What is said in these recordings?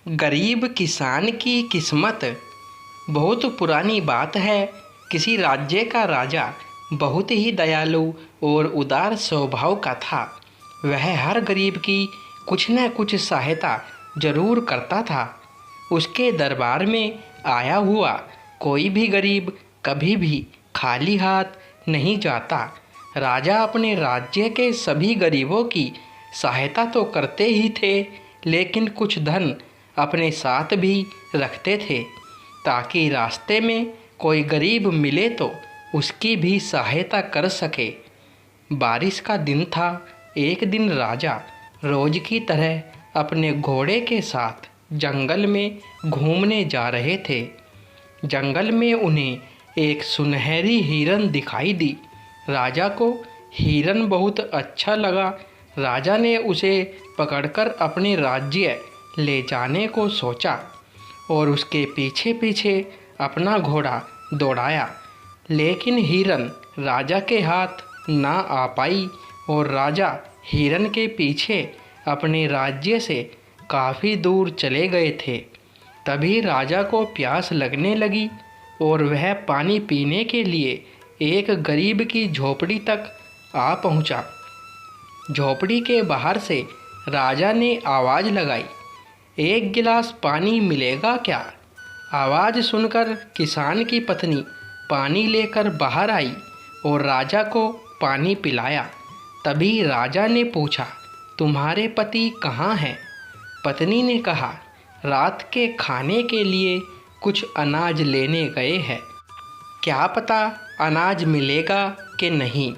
गरीब किसान की किस्मत। बहुत पुरानी बात है। किसी राज्य का राजा बहुत ही दयालु और उदार स्वभाव का था। वह हर गरीब की कुछ न कुछ सहायता जरूर करता था। उसके दरबार में आया हुआ कोई भी गरीब कभी भी खाली हाथ नहीं जाता। राजा अपने राज्य के सभी गरीबों की सहायता तो करते ही थे, लेकिन कुछ धन अपने साथ भी रखते थे ताकि रास्ते में कोई गरीब मिले तो उसकी भी सहायता कर सके। बारिश का दिन था। एक दिन राजा रोज की तरह अपने घोड़े के साथ जंगल में घूमने जा रहे थे। जंगल में उन्हें एक सुनहरी हिरन दिखाई दी। राजा को हिरन बहुत अच्छा लगा। राजा ने उसे पकड़कर अपने राज्य ले जाने को सोचा और उसके पीछे पीछे अपना घोड़ा दौड़ाया, लेकिन हिरन राजा के हाथ ना आ पाई और राजा हिरन के पीछे अपने राज्य से काफ़ी दूर चले गए थे। तभी राजा को प्यास लगने लगी और वह पानी पीने के लिए एक गरीब की झोपड़ी तक आ पहुंचा। झोपड़ी के बाहर से राजा ने आवाज़ लगाई, एक गिलास पानी मिलेगा क्या? आवाज़ सुनकर किसान की पत्नी पानी लेकर बाहर आई और राजा को पानी पिलाया। तभी राजा ने पूछा, तुम्हारे पति कहाँ हैं? पत्नी ने कहा, रात के खाने के लिए कुछ अनाज लेने गए हैं। क्या पता अनाज मिलेगा कि नहीं।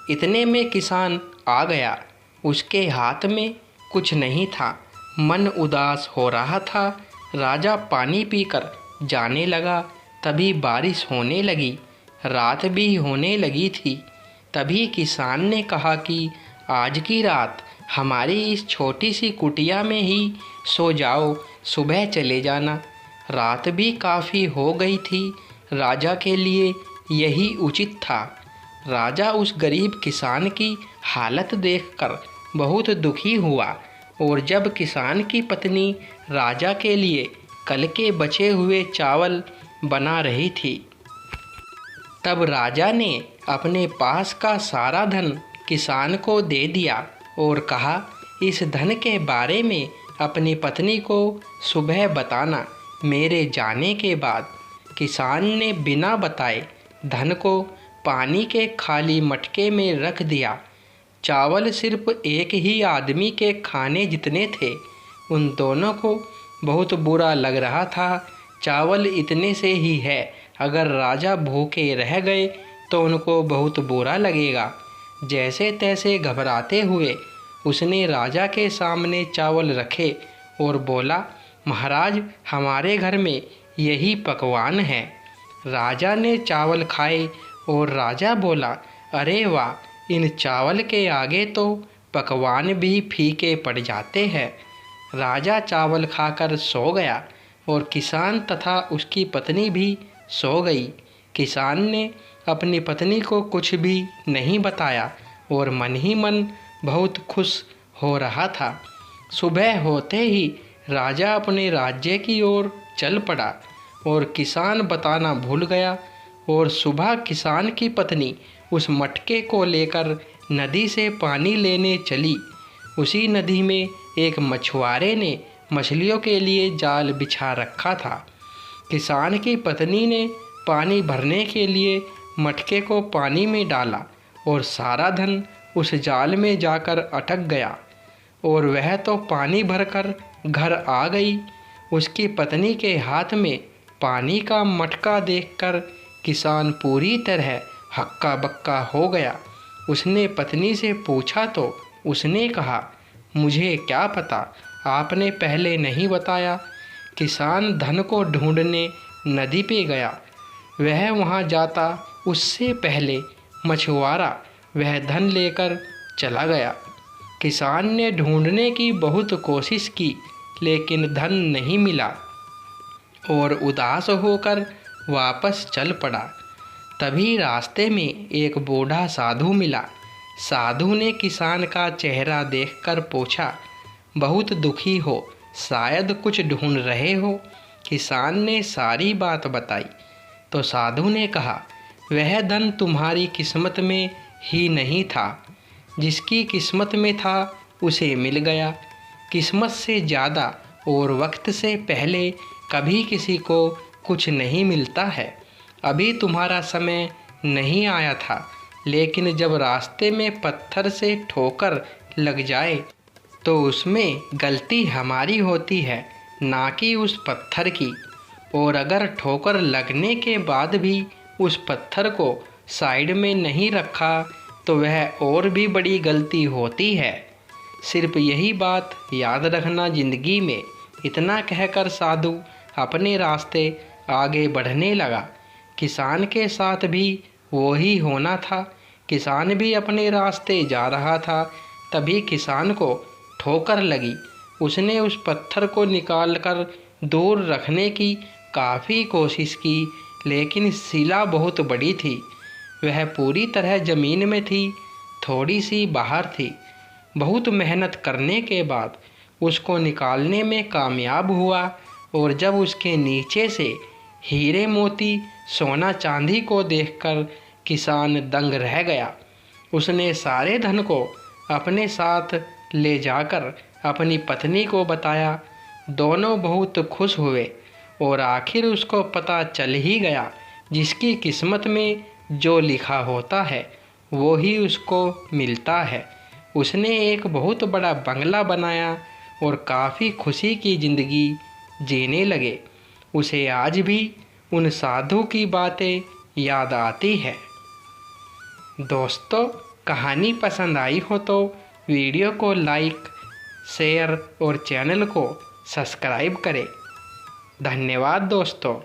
इतने में किसान आ गया। उसके हाथ में कुछ नहीं था। मन उदास हो रहा था। राजा पानी पीकर जाने लगा। तभी बारिश होने लगी। रात भी होने लगी थी। तभी किसान ने कहा कि आज की रात हमारी इस छोटी सी कुटिया में ही सो जाओ, सुबह चले जाना। रात भी काफ़ी हो गई थी। राजा के लिए यही उचित था। राजा उस गरीब किसान की हालत देखकर बहुत दुखी हुआ और जब किसान की पत्नी राजा के लिए कल के बचे हुए चावल बना रही थी, तब राजा ने अपने पास का सारा धन किसान को दे दिया और कहा, इस धन के बारे में अपनी पत्नी को सुबह बताना। मेरे जाने के बाद किसान ने बिना बताए धन को पानी के खाली मटके में रख दिया। चावल सिर्फ एक ही आदमी के खाने जितने थे। उन दोनों को बहुत बुरा लग रहा था। चावल इतने से ही है, अगर राजा भूखे रह गए तो उनको बहुत बुरा लगेगा। जैसे तैसे घबराते हुए उसने राजा के सामने चावल रखे और बोला, महाराज, हमारे घर में यही पकवान है। राजा ने चावल खाए और राजा बोला, अरे वाह, इन चावल के आगे तो पकवान भी फीके पड़ जाते हैं। राजा चावल खाकर सो गया और किसान तथा उसकी पत्नी भी सो गई। किसान ने अपनी पत्नी को कुछ भी नहीं बताया और मन ही मन बहुत खुश हो रहा था। सुबह होते ही राजा अपने राज्य की ओर चल पड़ा और किसान बताना भूल गया। और सुबह किसान की पत्नी उस मटके को लेकर नदी से पानी लेने चली। उसी नदी में एक मछुआरे ने मछलियों के लिए जाल बिछा रखा था। किसान की पत्नी ने पानी भरने के लिए मटके को पानी में डाला और सारा धन उस जाल में जाकर अटक गया और वह तो पानी भरकर घर आ गई। उसकी पत्नी के हाथ में पानी का मटका देखकर किसान पूरी तरह हक्का बक्का हो गया। उसने पत्नी से पूछा तो उसने कहा, मुझे क्या पता, आपने पहले नहीं बताया। किसान धन को ढूंढने नदी पे गया। वह वहाँ जाता उससे पहले मछुआरा वह धन लेकर चला गया। किसान ने ढूंढने की बहुत कोशिश की, लेकिन धन नहीं मिला और उदास होकर वापस चल पड़ा। तभी रास्ते में एक बूढ़ा साधु मिला। साधु ने किसान का चेहरा देखकर पूछा, बहुत दुखी हो, शायद कुछ ढूंढ रहे हो। किसान ने सारी बात बताई तो साधु ने कहा, वह धन तुम्हारी किस्मत में ही नहीं था। जिसकी किस्मत में था उसे मिल गया। किस्मत से ज़्यादा और वक्त से पहले कभी किसी को कुछ नहीं मिलता है। अभी तुम्हारा समय नहीं आया था, लेकिन जब रास्ते में पत्थर से ठोकर लग जाए तो उसमें गलती हमारी होती है, ना कि उस पत्थर की। और अगर ठोकर लगने के बाद भी उस पत्थर को साइड में नहीं रखा तो वह और भी बड़ी गलती होती है। सिर्फ यही बात याद रखना ज़िंदगी में। इतना कहकर साधु अपने रास्ते आगे बढ़ने लगा। किसान के साथ भी वो ही होना था। किसान भी अपने रास्ते जा रहा था, तभी किसान को ठोकर लगी। उसने उस पत्थर को निकालकर दूर रखने की काफ़ी कोशिश की, लेकिन शिला बहुत बड़ी थी। वह पूरी तरह ज़मीन में थी, थोड़ी सी बाहर थी। बहुत मेहनत करने के बाद उसको निकालने में कामयाब हुआ, और जब उसके नीचे से हीरे मोती सोना चांदी को देखकर किसान दंग रह गया। उसने सारे धन को अपने साथ ले जाकर अपनी पत्नी को बताया। दोनों बहुत खुश हुए और आखिर उसको पता चल ही गया, जिसकी किस्मत में जो लिखा होता है वो ही उसको मिलता है। उसने एक बहुत बड़ा बंगला बनाया और काफ़ी खुशी की ज़िंदगी जीने लगे। उसे आज भी उन साधु की बातें याद आती है। दोस्तों, कहानी पसंद आई हो तो वीडियो को लाइक, शेयर और चैनल को सब्सक्राइब करें। धन्यवाद दोस्तों।